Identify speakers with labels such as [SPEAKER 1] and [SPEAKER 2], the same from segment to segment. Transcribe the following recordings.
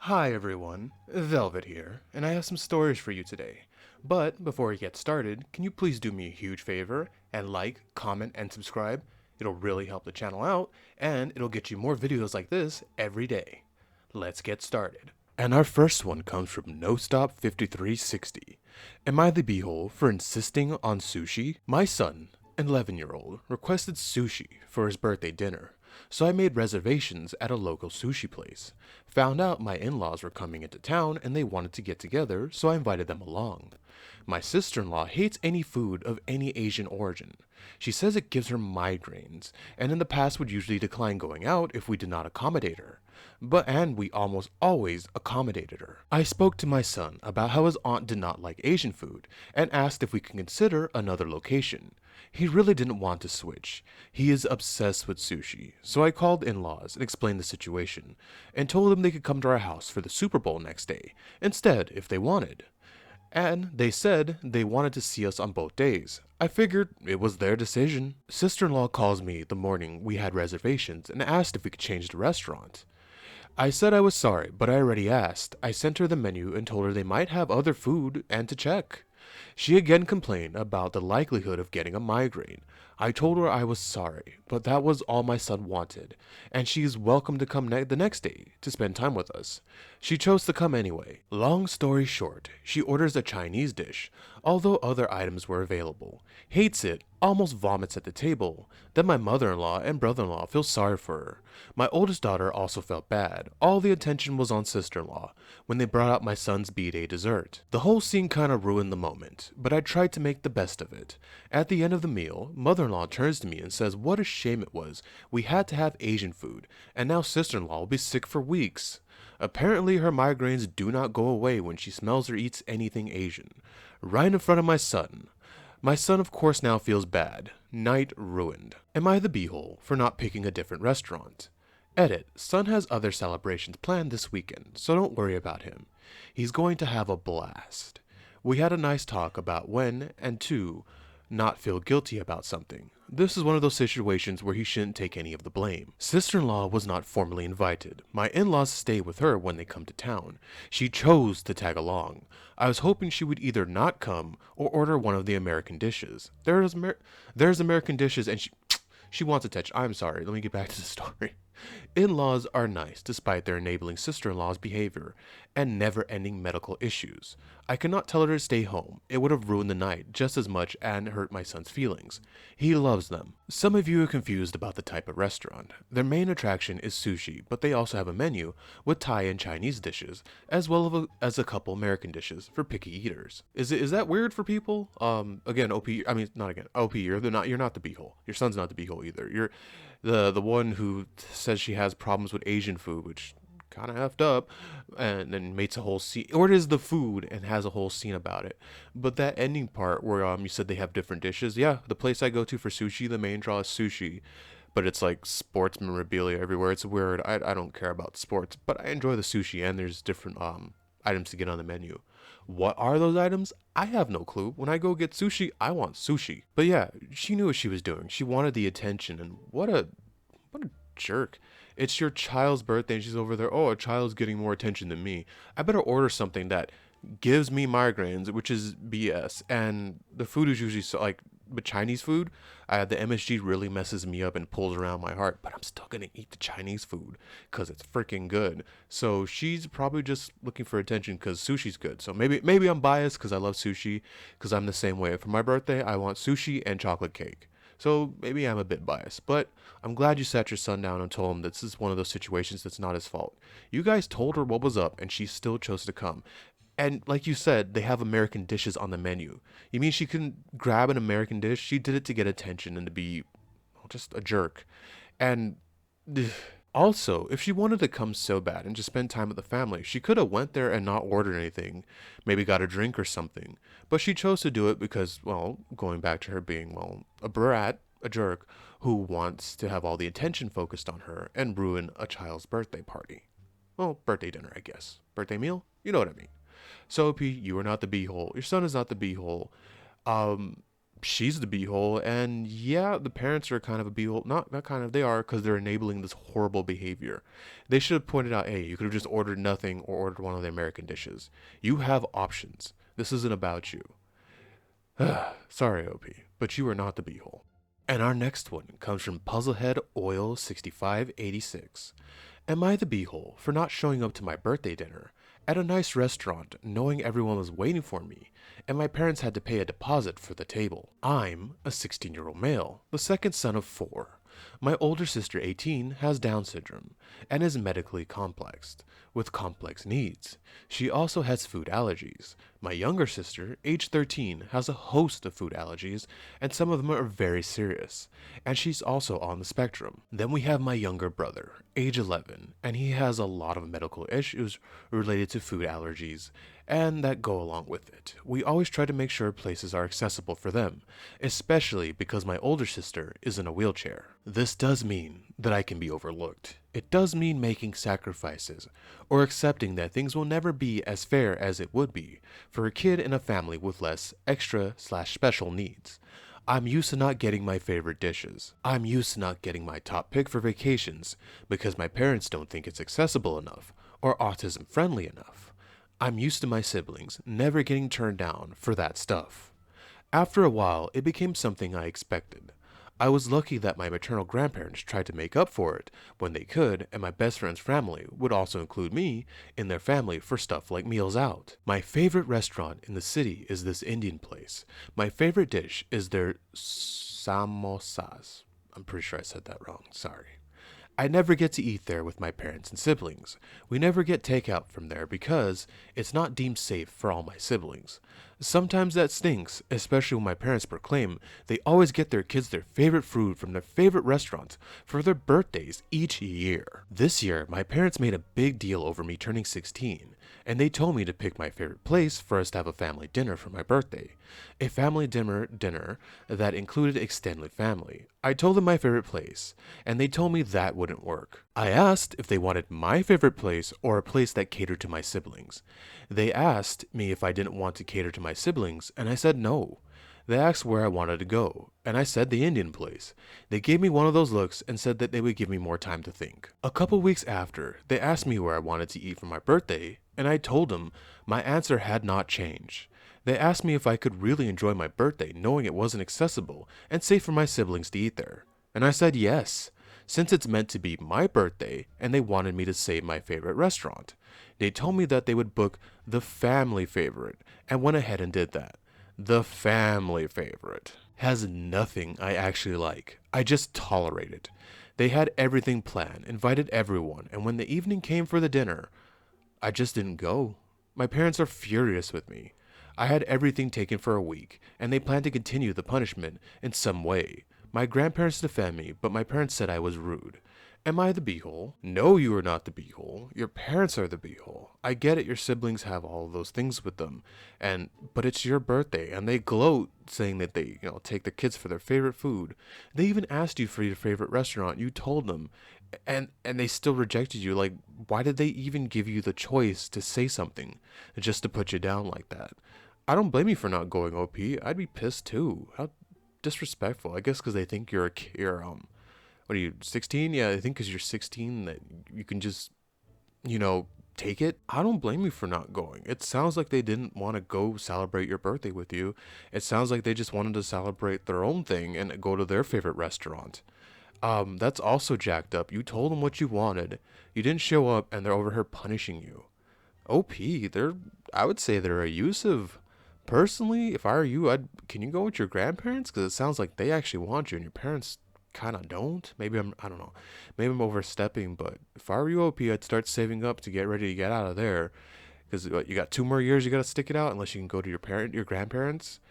[SPEAKER 1] Hi everyone, Velvet here, and I have some stories for you today. But before we get started, can you please do me a huge favor and like, comment, and subscribe? It'll really help the channel out, and it'll get you more videos like this every day. Let's get started. And our first one comes from No Stop 5360. Am I the beehole for insisting on sushi? My son, an 11-year-old, requested sushi for his birthday dinner, so I made reservations at a local sushi place. Found out my in-laws were coming into town and they wanted to get together, so I invited them along. My sister-in-law hates any food of any Asian origin. She says it gives her migraines, and in the past would usually decline going out if we did not accommodate her. And we almost always accommodated her. I spoke to my son about how his aunt did not like Asian food and asked if we could consider another location. He really didn't want to switch. He is obsessed with sushi, so I called in-laws and explained the situation, and told them they could come to our house for the Super Bowl next day, instead if they wanted. And they said they wanted to see us on both days. I figured it was their decision. Sister-in-law calls me the morning we had reservations and asked if we could change the restaurant. I said I was sorry, but I already asked. I sent her the menu and told her they might have other food and to check. She again complained about the likelihood of getting a migraine. I told her I was sorry, but that was all my son wanted, and she is welcome to come the next day to spend time with us. She chose to come anyway. Long story short, she orders a Chinese dish, although other items were available. Hates it, almost vomits at the table. Then my mother-in-law and brother-in-law feel sorry for her. My oldest daughter also felt bad. All the attention was on sister-in-law when they brought out my son's B-Day dessert. The whole scene kind of ruined the moment, but I tried to make the best of it. At the end of the meal, mother-in-law turns to me and says what a shame it was. We had to have Asian food, and now sister-in-law will be sick for weeks. Apparently her migraines do not go away when she smells or eats anything Asian. Right in front of my son. My son of course now feels bad. Night ruined. Am I the beehole for not picking a different restaurant? Edit. Son has other celebrations planned this weekend, so don't worry about him. He's going to have a blast. We had a nice talk about when and to not feel guilty about something. This is one of those situations where he shouldn't take any of the blame. Sister-in-law was not formally invited. My in-laws stay with her when they come to town. She chose to tag along. I was hoping she would either not come or order one of the American dishes. There's American dishes and she wants attention. I'm sorry, let me get back to the story. In-laws are nice despite their enabling sister-in-law's behavior and never-ending medical issues. I could not tell her to stay home. It would have ruined the night just as much and hurt my son's feelings. He loves them. Some of you are confused about the type of restaurant. Their main attraction is sushi, but they also have a menu with Thai and Chinese dishes, as well as a couple American dishes for picky eaters. Is that weird for people? Again, OP. I mean, not again. OP. You're not the beehole. Your son's not the beehole either. You're the one who says she has problems with Asian food, which kind of effed up, and then makes a whole scene, orders the food and has a whole scene about it. But that ending part where you said they have different dishes, yeah, the place I go to for sushi, the main draw is sushi, but it's like sports memorabilia everywhere. It's weird. I don't care about sports, but I enjoy the sushi, and there's different items to get on the menu. What are those items? I have no clue. When I go get sushi, I want sushi. But yeah, she knew what she was doing. She wanted the attention, and what a jerk. It's your child's birthday and she's over there, oh, a child's getting more attention than me. I better order something that gives me migraines, which is BS. And the food is usually so, like, but Chinese food, the MSG really messes me up and pulls around my heart, but I'm still gonna eat the Chinese food because it's freaking good. So she's probably just looking for attention because sushi's good. So maybe I'm biased because I love sushi, because I'm the same way. For my birthday, I want sushi and chocolate cake. So maybe I'm a bit biased, but I'm glad you sat your son down and told him this is one of those situations that's not his fault. You guys told her what was up and she still chose to come. And like you said, they have American dishes on the menu. You mean she couldn't grab an American dish? She did it to get attention and to be, well, just a jerk. And also, if she wanted to come so bad and just spend time with the family, she could have went there and not ordered anything, maybe got a drink or something. But she chose to do it because, well, going back to her being, well, a brat, a jerk, who wants to have all the attention focused on her and ruin a child's birthday party. Well, birthday dinner, I guess. Birthday meal? You know what I mean. So, P, you are not the beehole. Your son is not the beehole. Um, she's the beehole, and yeah, the parents are kind of a beehole. Not kind of, they are, because they're enabling this horrible behavior. They should have pointed out, hey, you could have just ordered nothing or ordered one of the American dishes. You have options. This isn't about you. Sorry, OP, but you are not the beehole. And our next one comes from Puzzlehead Oil 6586. Am I the beehole for not showing up to my birthday dinner at a nice restaurant knowing everyone was waiting for me and my parents had to pay a deposit for the table? I'm a 16-year-old male, the second son of four. My older sister, 18, has Down syndrome and is medically complexed, with complex needs. She also has food allergies. My younger sister, age 13, has a host of food allergies, and some of them are very serious, and she's also on the spectrum. Then we have my younger brother, age 11, and he has a lot of medical issues related to food allergies, and that go along with it. We always try to make sure places are accessible for them, especially because my older sister is in a wheelchair. This does mean that I can be overlooked. It does mean making sacrifices, or accepting that things will never be as fair as it would be for a kid in a family with less extra/special needs. I'm used to not getting my favorite dishes. I'm used to not getting my top pick for vacations because my parents don't think it's accessible enough or autism friendly enough. I'm used to my siblings never getting turned down for that stuff. After a while, it became something I expected. I was lucky that my maternal grandparents tried to make up for it when they could, and my best friend's family would also include me in their family for stuff like meals out. My favorite restaurant in the city is this Indian place. My favorite dish is their samosas. I'm pretty sure I said that wrong, sorry. I never get to eat there with my parents and siblings. We never get takeout from there because it's not deemed safe for all my siblings. Sometimes that stinks, especially when my parents proclaim they always get their kids their favorite food from their favorite restaurants for their birthdays each year. This year, my parents made a big deal over me turning 16, and they told me to pick my favorite place for us to have a family dinner for my birthday. A family dinner that included extended family. I told them my favorite place, and they told me that wouldn't work. I asked if they wanted my favorite place or a place that catered to my siblings. They asked me if I didn't want to cater to my siblings, and I said no. They asked where I wanted to go, and I said the Indian place. They gave me one of those looks and said that they would give me more time to think. A couple weeks after, they asked me where I wanted to eat for my birthday, and I told them my answer had not changed. They asked me if I could really enjoy my birthday knowing it wasn't accessible and safe for my siblings to eat there. And I said yes, since it's meant to be my birthday and they wanted me to save my favorite restaurant. They told me that they would book the family favorite and went ahead and did that. The family favorite has nothing I actually like. I just tolerate it. They had everything planned, invited everyone, and when the evening came for the dinner, I just didn't go. My parents are furious with me. I had everything taken for a week, and they plan to continue the punishment in some way. My grandparents defend me, but my parents said I was rude. Am I the beehole? No, you are not the beehole. Your parents are the beehole. I get it, your siblings have all of those things with them, but it's your birthday, and they gloat saying that they, take the kids for their favorite food. They even asked you for your favorite restaurant. You told them, and they still rejected you. Like, why did they even give you the choice to say something just to put you down like that? I don't blame you for not going, OP. I'd be pissed too. How disrespectful. I guess because they think what are you, 16? Yeah, I think because you're 16 that you can just, take it. I don't blame you for not going. It sounds like they didn't want to go celebrate your birthday with you. It sounds like they just wanted to celebrate their own thing and go to their favorite restaurant. That's also jacked up. You told them what you wanted. You didn't show up and they're over here punishing you. I would say they're abusive. Personally, if I were you, can you go with your grandparents? Because it sounds like they actually want you and your parents kind of don't. I don't know. Maybe I'm overstepping, but if I were you, OP, I'd start saving up to get ready to get out of there. Because you got 2 more years you got to stick it out unless you can go to your grandparents.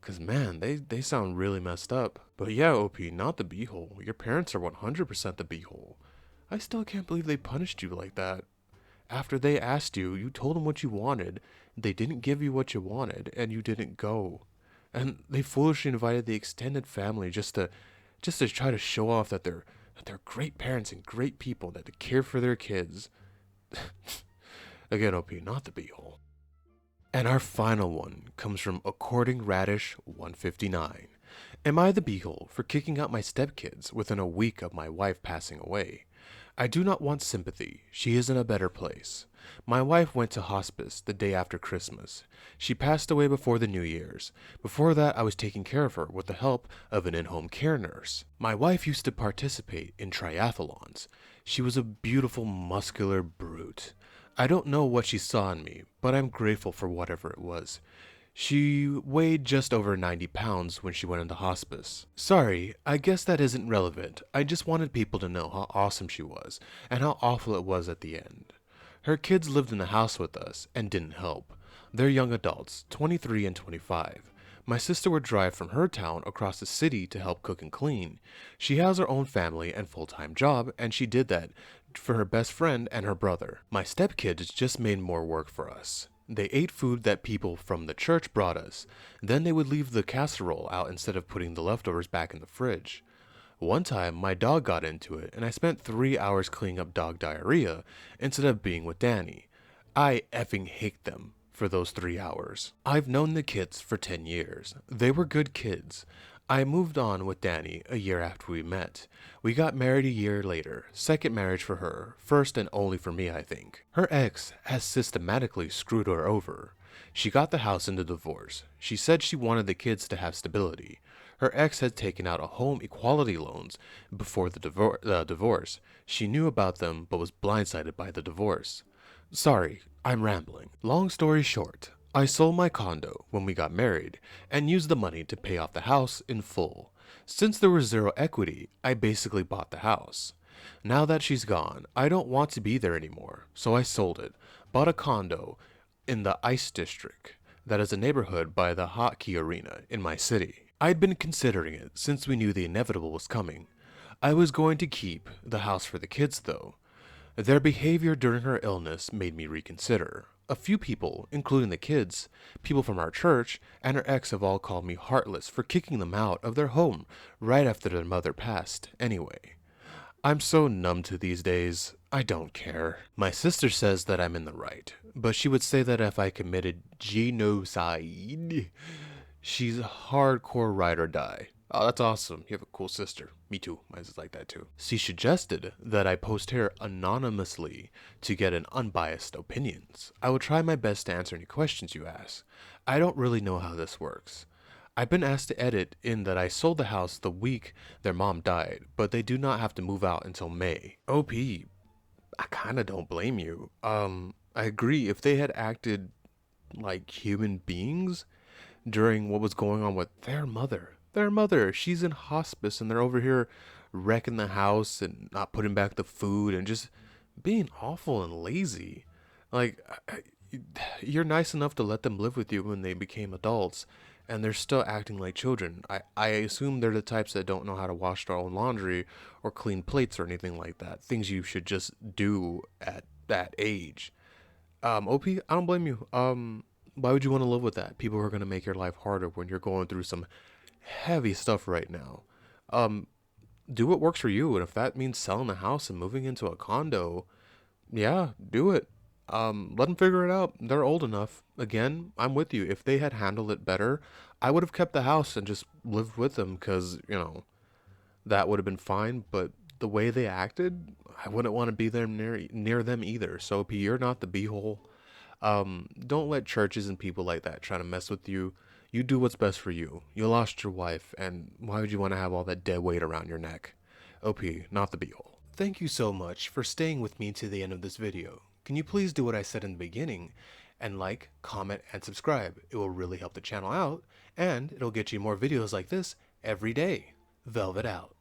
[SPEAKER 1] Because, man, they sound really messed up. But yeah, OP, not the beehole. Your parents are 100% the beehole. I still can't believe they punished you like that. After they asked you, you told them what you wanted. They didn't give you what you wanted, and you didn't go. And they foolishly invited the extended family just to try to show off that they're great parents and great people that care for their kids. Again, OP, not the beehole. And our final one comes from According Radish 159. Am I the beehole for kicking out my stepkids within a week of my wife passing away? I do not want sympathy. She is in a better place. My wife went to hospice the day after Christmas. She passed away before the New Year's. Before that, I was taking care of her with the help of an in-home care nurse. My wife used to participate in triathlons. She was a beautiful, muscular brute. I don't know what she saw in me, but I'm grateful for whatever it was. She weighed just over 90 pounds when she went into hospice. Sorry, I guess that isn't relevant. I just wanted people to know how awesome she was, and how awful it was at the end. Her kids lived in the house with us, and didn't help. They're young adults, 23 and 25. My sister would drive from her town across the city to help cook and clean. She has her own family and full-time job, and she did that for her best friend and her brother. My stepkids just made more work for us. They ate food that people from the church brought us. Then they would leave the casserole out instead of putting the leftovers back in the fridge. One time, my dog got into it, and I spent 3 hours cleaning up dog diarrhea instead of being with Danny. I effing hate them for those 3 hours. I've known the kids for 10 years. They were good kids. I moved on with Danny a year after we met. We got married a year later, second marriage for her, first and only for me, I think. Her ex has systematically screwed her over. She got the house in the divorce. She said she wanted the kids to have stability. Her ex had taken out a home equality loans before the divorce. She knew about them but was blindsided by the divorce. Sorry, I'm rambling. Long story short, I sold my condo when we got married and used the money to pay off the house in full. Since there was zero equity, I basically bought the house. Now that she's gone, I don't want to be there anymore, so I sold it, bought a condo in the Ice District, that is a neighborhood by the hockey arena in my city. I'd been considering it since we knew the inevitable was coming. I was going to keep the house for the kids though. Their behavior during her illness made me reconsider. A few people, including the kids, people from our church, and her ex have all called me heartless for kicking them out of their home right after their mother passed, anyway. I'm so numb to these days, I don't care. My sister says that I'm in the right, but she would say that if I committed genocide, she's a hardcore ride or die. Oh, that's awesome. You have a cool sister. Me too. Mine's like that too. She suggested that I post here anonymously to get an unbiased opinions. I will try my best to answer any questions you ask. I don't really know how this works. I've been asked to edit in that I sold the house the week their mom died, but they do not have to move out until May. OP, I kinda don't blame you. I agree, if they had acted like human beings during what was going on with their mother, she's in hospice and they're over here wrecking the house and not putting back the food and just being awful and lazy. Like, you're nice enough to let them live with you when they became adults and they're still acting like children. I assume they're the types that don't know how to wash their own laundry or clean plates or anything like that. Things you should just do at that age. OP, I don't blame you. Why would you want to live with that? People are going to make your life harder when you're going through some heavy stuff right now. Um, do what works for you, and if that means selling the house and moving into a condo, yeah, do it. Let them figure it out. They're old enough. Again, I'm with you. If they had handled it better, I would have kept the house and just lived with them because, that would have been fine. But the way they acted, I wouldn't want to be there near them either. So, P, you're not the beehole. Don't let churches and people like that try to mess with you. You do what's best for you. You lost your wife, and why would you want to have all that dead weight around your neck? OP, not the be-all. Thank you so much for staying with me to the end of this video. Can you please do what I said in the beginning and like, comment, and subscribe? It will really help the channel out, and it'll get you more videos like this every day. Velvet out.